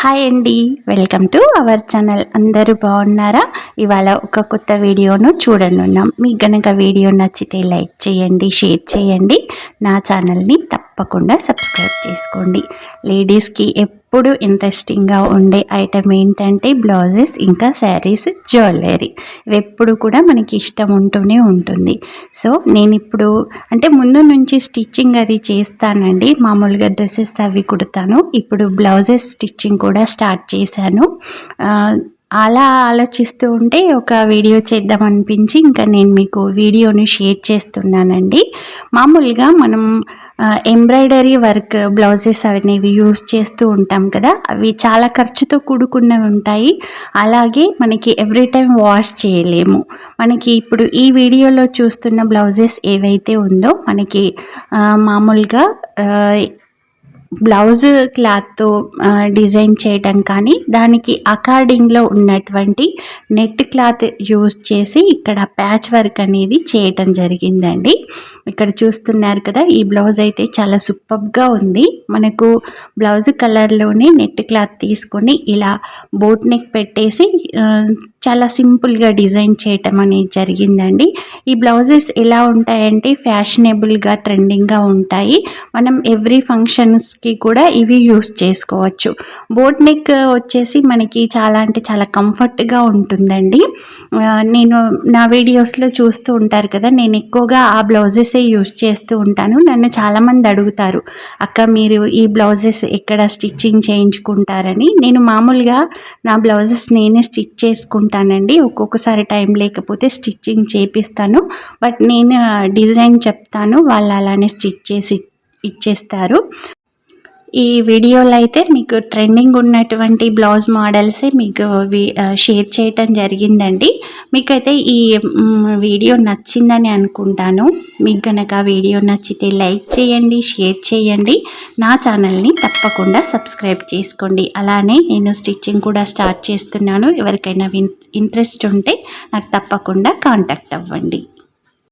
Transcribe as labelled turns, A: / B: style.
A: Hi అండి, welcome to our channel. అందరూ బాగున్నారా? ఇవాళ ఒక కొత్త వీడియోను చూడనున్నాం. మీకు గనక వీడియో నచ్చితే లైక్ చేయండి, షేర్ చేయండి. నా ఛానల్ని తప్పకుండా సబ్స్క్రైబ్ చేసుకోండి. లేడీస్కి ఎప్పుడు ఇంట్రెస్టింగ్గా ఉండే ఐటమ్ ఏంటంటే బ్లౌజెస్, ఇంకా శారీస్, జ్యువెలరీ. ఇవి ఎప్పుడు కూడా మనకి ఇష్టం ఉంటూనే ఉంటుంది. సో నేను ఇప్పుడు అంటే ముందు నుంచి స్టిచ్చింగ్ అది చేస్తానండి. మామూలుగా డ్రెస్సెస్ అవి కుడతాను. ఇప్పుడు బ్లౌజెస్ స్టిచ్చింగ్ కూడా స్టార్ట్ చేశాను. అలా ఆలోచిస్తూ ఉంటే ఒక వీడియో చేద్దాం అనిపించి ఇంకా నేను మీకు వీడియోని షేర్ చేస్తున్నానండి. మామూలుగా మనం ఎంబ్రాయిడరీ వర్క్ బ్లౌజెస్ అనేవి యూస్ చేస్తూ ఉంటాం కదా, అవి చాలా ఖర్చుతో కూడుకున్నవి ఉంటాయి. అలాగే మనకి ఎవ్రీ టైం వాష్ చేయలేము. మనకి ఇప్పుడు ఈ వీడియోలో చూస్తున్న బ్లౌజెస్ ఏవైతే ఉందో మనకి మామూలుగా బ్లౌజ్ క్లాత్తో డిజైన్ చేయడం కానీ దానికి అకార్డింగ్లో ఉన్నటువంటి నెట్ క్లాత్ యూజ్ చేసి ఇక్కడ ప్యాచ్ వర్క్ అనేది చేయటం జరిగిందండి. ఇక్కడ చూస్తున్నారు కదా, ఈ బ్లౌజ్ అయితే చాలా సూపర్గా ఉంది. మనకు బ్లౌజ్ కలర్లోనే నెట్ క్లాత్ తీసుకొని ఇలా బోట్ నెక్ పెట్టేసి చాలా సింపుల్గా డిజైన్ చేయటం అనేది జరిగిందండి. ఈ బ్లౌజెస్ ఎలా ఉంటాయంటే ఫ్యాషనబుల్గా, ట్రెండింగ్గా ఉంటాయి. మనం ఎవ్రీ ఫంక్షన్స్కి కూడా ఇవి యూస్ చేసుకోవచ్చు. బోట్ నెక్ వచ్చేసి మనకి చాలా అంటే చాలా కంఫర్ట్గా ఉంటుందండి. నేను నా వీడియోస్లో చూస్తూ ఉంటారు కదా, నేను ఎక్కువగా ఆ బ్లౌజెసే యూస్ చేస్తూ ఉంటాను. నన్ను చాలామంది అడుగుతారు, అక్క మీరు ఈ బ్లౌజెస్ ఎక్కడ స్టిచ్చింగ్ చేయించుకుంటారని. నేను మామూలుగా నా బ్లౌజెస్ నేనే స్టిచ్ చేసుకుంటానండి. ఒక్కొక్కసారి టైం లేకపోతే స్టిచ్చింగ్ చేపిస్తాను. బట్ నేను డిజైన్ చెప్తాను, వాళ్ళు అలానే స్టిచ్ చేసి ఇచ్చేస్తారు. ఈ వీడియోలో అయితే మీకు ట్రెండింగ్ ఉన్నటువంటి బ్లౌజ్ మోడల్సే మీకు షేర్ చేయటం జరిగిందండి. మీకైతే ఈ వీడియో నచ్చిందని అనుకుంటాను. మీకు కనుక వీడియో నచ్చితే లైక్ చేయండి, షేర్ చేయండి. నా ఛానల్ని తప్పకుండా సబ్స్క్రైబ్ చేసుకోండి. అలానే నేను స్టిచ్చింగ్ కూడా స్టార్ట్ చేస్తున్నాను. ఎవరికైనా ఇంట్రెస్ట్ ఉంటే నాకు తప్పకుండా కాంటాక్ట్ అవ్వండి.